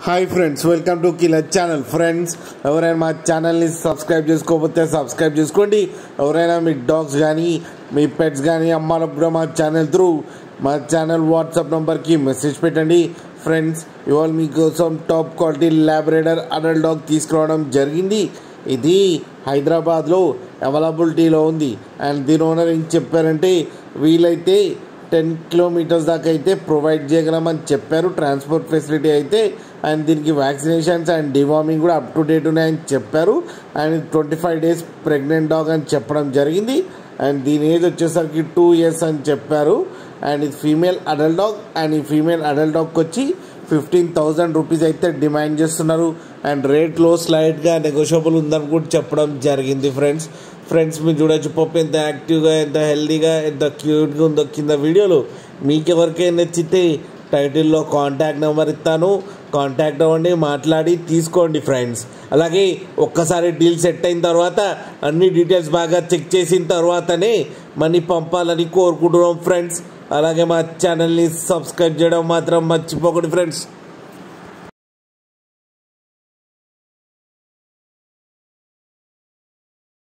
Hi friends, welcome to killer channel. Friends, ఎవరైనా మా ఛానల్ని సబ్స్క్రైబ్ చేసుకోకపోతే సబ్స్క్రైబ్ చేసుకోండి. ఎవరైనా మీ డాగ్స్ కానీ మీ పెట్స్ కానీ అమ్మాలప్పుడు మా ఛానల్ త్రూ మా ఛానల్ వాట్సాప్ నెంబర్కి మెసేజ్ పెట్టండి. ఫ్రెండ్స్, ఇవాళ మీకోసం top quality Labrador adult dog తీసుకురావడం జరిగింది. ఇది హైదరాబాద్లో అవైలబిలిటీలో ఉంది. అండ్ దీని ఓనర్ ఏం చెప్పారంటే వీలైతే 10 కిలోమీటర్స్ దాకా అయితే ప్రొవైడ్ చేయగలమని చెప్పారు, ట్రాన్స్పోర్ట్ ఫెసిలిటీ అయితే. అండ్ దీనికి వ్యాక్సినేషన్స్ అండ్ డివార్మింగ్ కూడా అప్ టు డేట్ ఉన్నాయని చెప్పారు. అండ్ 25 days ప్రెగ్నెంట్ డాగ్ అని చెప్పడం జరిగింది. అండ్ దీని ఏజ్ వచ్చేసరికి 2 years అని చెప్పారు. అండ్ ఇది ఫీమేల్ అడల్ట్ డాగ్. అండ్ ఈ ఫీమేల్ అడల్ట్ డాగ్కి వచ్చి 15,000 రూపీస్ అయితే డిమాండ్ చేస్తున్నారు. అండ్ రేట్లో స్లైడ్గా నెగోషియబుల్ ఉందని కూడా చెప్పడం జరిగింది. ఫ్రెండ్స్ మీరు చూడొచ్చు పప్పు ఎంత యాక్టివ్గా, ఎంత హెల్దీగా, ఎంత క్యూట్గా ఉందో కింద వీడియోలో. మీకు ఎవరికైనా నచ్చితే టైటిల్లో కాంటాక్ట్ నెంబర్ ఇస్తాను, కాంటాక్ట్ అవ్వండి, మాట్లాడి తీసుకోండి ఫ్రెండ్స్. అలాగే ఒక్కసారి డీల్ సెట్ అయిన తర్వాత అన్ని డీటెయిల్స్ బాగా చెక్ చేసిన తర్వాతనే మనీ పంపాలని కోరుకుంటున్నాం ఫ్రెండ్స్. అలాగే మా ఛానల్ని సబ్స్క్రైబ్ చేయడం మాత్రం మర్చిపోకండి ఫ్రెండ్స్.